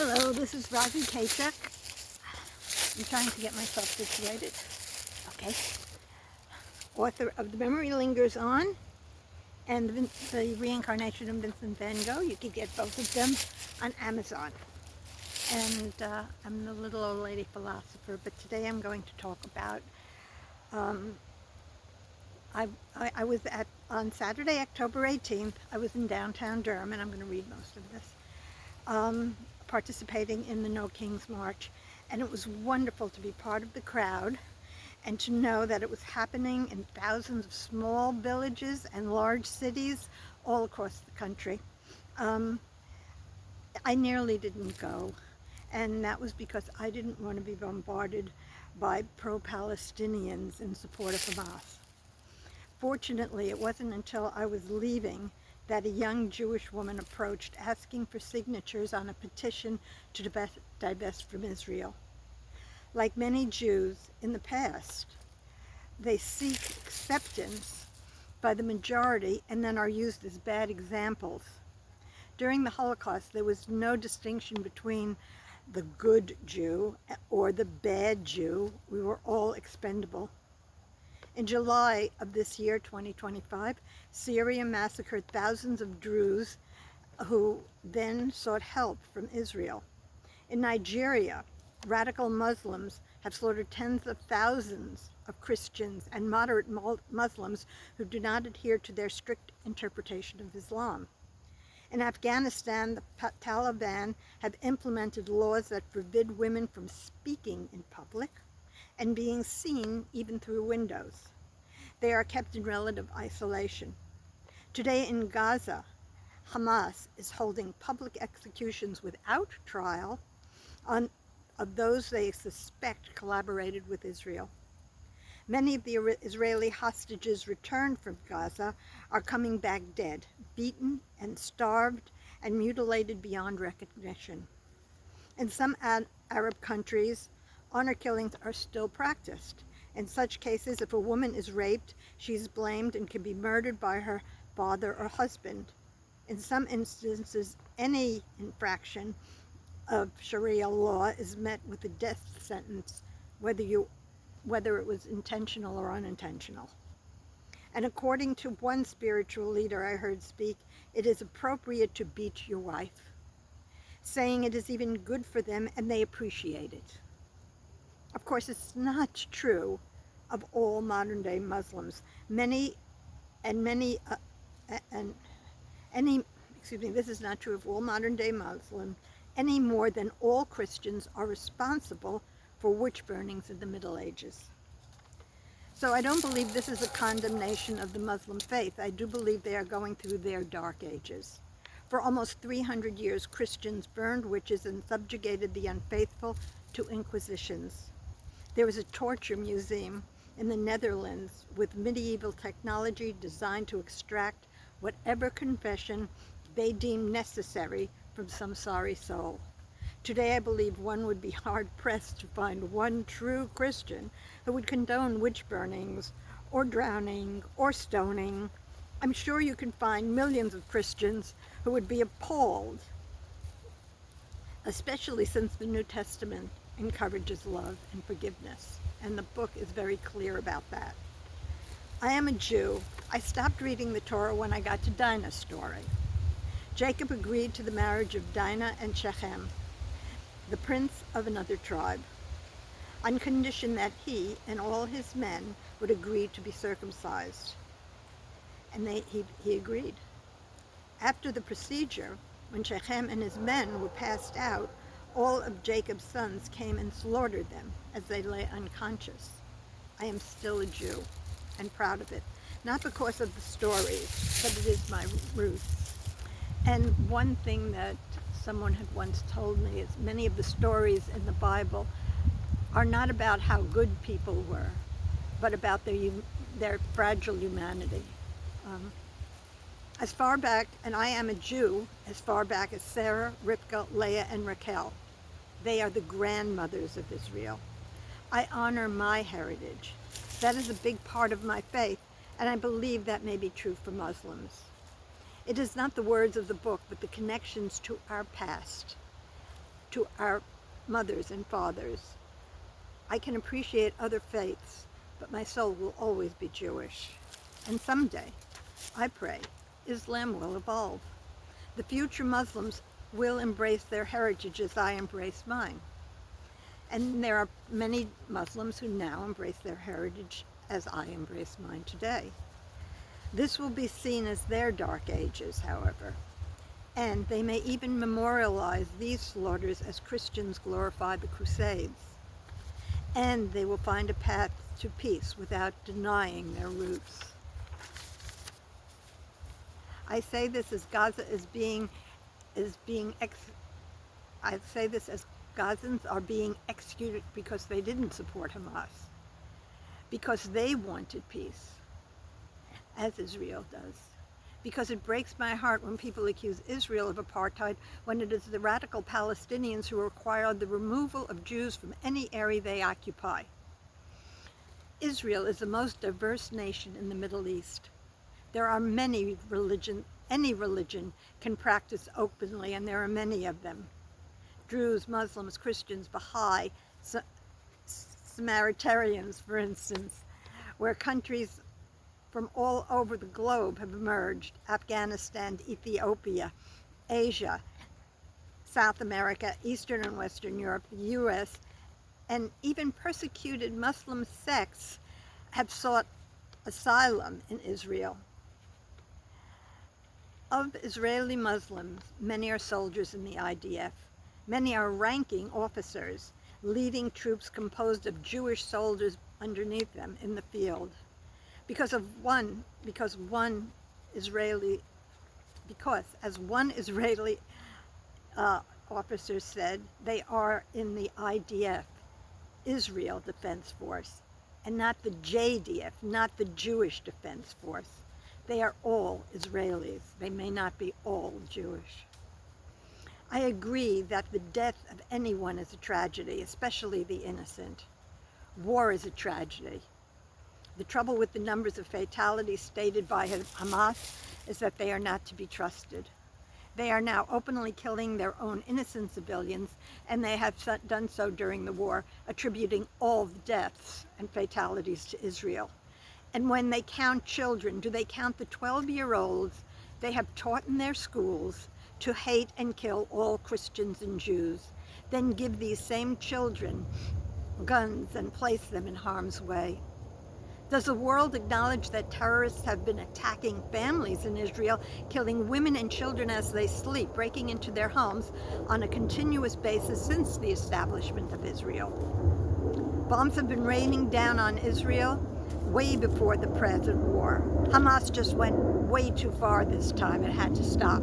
Hello, this is Ravi Kachuk. I'm trying to get myself situated. Okay. Author of The Memory Lingers On and The Reincarnation of Vincent van Gogh. You can get both of them on Amazon. And I'm the little old lady philosopher, but today I'm going to talk about, I was on Saturday, October 18th, I was in downtown Durham, and I'm going to read most of this, participating in the No Kings March. And it was wonderful to be part of the crowd and to know that it was happening in thousands of small villages and large cities all across the country. I nearly didn't go, and that was because I didn't want to be bombarded by pro-Palestinians in support of Hamas. Fortunately, it wasn't until I was leaving that a young Jewish woman approached asking for signatures on a petition to divest from Israel. Like many Jews in the past, they seek acceptance by the majority and then are used as bad examples. During the Holocaust, there was no distinction between the good Jew or the bad Jew. We were all expendable. In July of this year, 2025, Syria massacred thousands of Druze who then sought help from Israel. In Nigeria, radical Muslims have slaughtered tens of thousands of Christians and moderate Muslims who do not adhere to their strict interpretation of Islam. In Afghanistan, the Taliban have implemented laws that forbid women from speaking in public and being seen even through windows. They are kept in relative isolation. Today in Gaza, Hamas is holding public executions without trial of those they suspect collaborated with Israel. Many of the Israeli hostages returned from Gaza are coming back dead, beaten and starved and mutilated beyond recognition. In some Arab countries, honor killings are still practiced. In such cases, if a woman is raped, she is blamed and can be murdered by her father or husband. In some instances, any infraction of Sharia law is met with a death sentence, whether it was intentional or unintentional. And according to one spiritual leader I heard speak, it is appropriate to beat your wife, saying it is even good for them and they appreciate it. Of course, it's not true of all modern-day Muslims. This is not true of all modern-day Muslims, any more than all Christians are responsible for witch burnings in the Middle Ages. So I don't believe this is a condemnation of the Muslim faith. I do believe they are going through their dark ages. For almost 300 years, Christians burned witches and subjugated the unfaithful to inquisitions. There is a torture museum in the Netherlands with medieval technology designed to extract whatever confession they deem necessary from some sorry soul. Today, I believe one would be hard-pressed to find one true Christian who would condone witch burnings or drowning or stoning. I'm sure you can find millions of Christians who would be appalled, especially since the New Testament encourages love and forgiveness, and the book is very clear about that. I am a Jew. I stopped reading the Torah when I got to Dinah's story. Jacob agreed to the marriage of Dinah and Shechem, the prince of another tribe, on condition that he and all his men would agree to be circumcised. And he agreed. After the procedure, when Shechem and his men were passed out, all of Jacob's sons came and slaughtered them as they lay unconscious. I am still a Jew and proud of it, not because of the stories, but it is my roots. And one thing that someone had once told me is many of the stories in the Bible are not about how good people were, but about their fragile humanity. As far back, and I am a Jew, as far back as Sarah, Rivka, Leah, and Raquel. They are the grandmothers of Israel. I honor my heritage. That is a big part of my faith, and I believe that may be true for Muslims. It is not the words of the book, but the connections to our past. to our mothers and fathers. I can appreciate other faiths, but my soul will always be Jewish. And someday, I pray, Islam will evolve. The future Muslims will embrace their heritage as I embrace mine. And there are many Muslims who now embrace their heritage as I embrace mine today. This will be seen as their dark ages, however, and they may even memorialize these slaughters as Christians glorify the Crusades. And they will find a path to peace without denying their roots. I say this as Gaza I say this as Gazans are being executed because they didn't support Hamas, because they wanted peace, as Israel does. Because it breaks my heart when people accuse Israel of apartheid when it is the radical Palestinians who require the removal of Jews from any area they occupy. Israel is the most diverse nation in the Middle East. There are many religions, any religion can practice openly, and there are many of them. Druze, Muslims, Christians, Baha'i, Samaritarians, for instance, where countries from all over the globe have emerged: Afghanistan, Ethiopia, Asia, South America, Eastern and Western Europe, the US, and even persecuted Muslim sects have sought asylum in Israel. Of Israeli Muslims, many are soldiers in the IDF. Many are ranking officers, leading troops composed of Jewish soldiers underneath them in the field. Because as one Israeli officer said, they are in the IDF, Israel Defense Force, and not the JDF, not the Jewish Defense Force. They are all Israelis. They may not be all Jewish. I agree that the death of anyone is a tragedy, especially the innocent. War is a tragedy. The trouble with the numbers of fatalities stated by Hamas is that they are not to be trusted. They are now openly killing their own innocent civilians, and they have done so during the war, attributing all the deaths and fatalities to Israel. And when they count children, do they count the 12-year-olds they have taught in their schools to hate and kill all Christians and Jews, then give these same children guns and place them in harm's way? Does the world acknowledge that terrorists have been attacking families in Israel, killing women and children as they sleep, breaking into their homes on a continuous basis since the establishment of Israel? Bombs have been raining down on Israel way before the present war. Hamas just went way too far this time. It had to stop.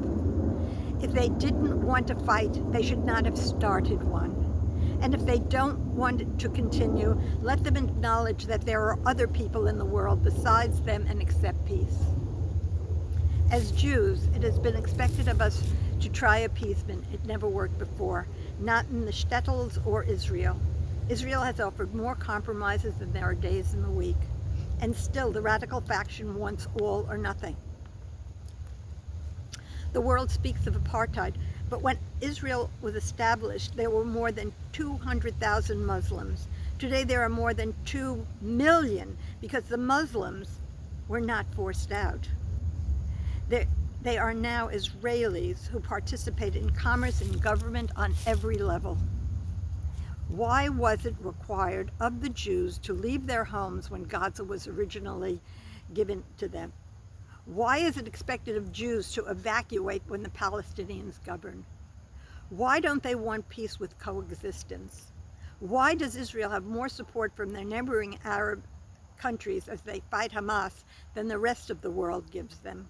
If they didn't want to fight, they should not have started one. And if they don't want it to continue, let them acknowledge that there are other people in the world besides them and accept peace. As Jews, it has been expected of us to try appeasement. It never worked before, not in the shtetls or Israel. Israel has offered more compromises than there are days in the week. And still, the radical faction wants all or nothing. The world speaks of apartheid, but when Israel was established, there were more than 200,000 Muslims. Today there are more than 2 million because the Muslims were not forced out. They are now Israelis who participate in commerce and government on every level. Why was it required of the Jews to leave their homes when Gaza was originally given to them? Why is it expected of Jews to evacuate when the Palestinians govern? Why don't they want peace with coexistence? Why does Israel have more support from their neighboring Arab countries as they fight Hamas than the rest of the world gives them?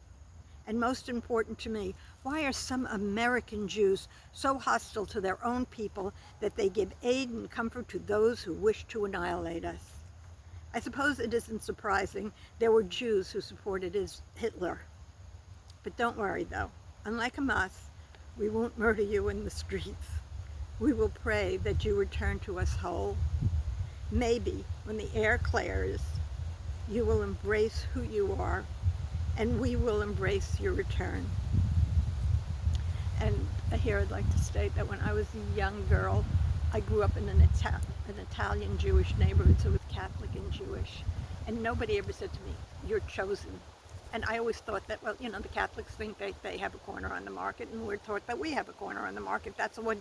And most important to me, why are some American Jews so hostile to their own people that they give aid and comfort to those who wish to annihilate us? I suppose it isn't surprising there were Jews who supported Hitler. But don't worry though, unlike Hamas, we won't murder you in the streets. We will pray that you return to us whole. Maybe when the air clears, you will embrace who you are, and we will embrace your return. And Here I'd like to state that when I was a young girl, I grew up in an Italian Jewish neighborhood, so it was Catholic and Jewish. And nobody ever said to me, "You're chosen." And I always thought that, well, you know, the Catholics think they have a corner on the market, and we're taught that we have a corner on the market. That's what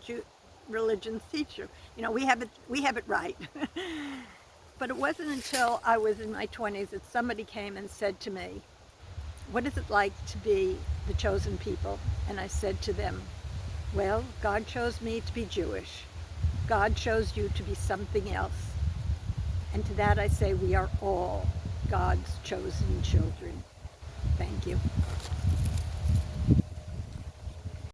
religions teach you. You know, we have it right. But it wasn't until I was in my 20s that somebody came and said to me, "What is it like to be the chosen people?" And I said to them, "Well, God chose me to be Jewish. God chose you to be something else. And to that I say we are all God's chosen children." Thank you.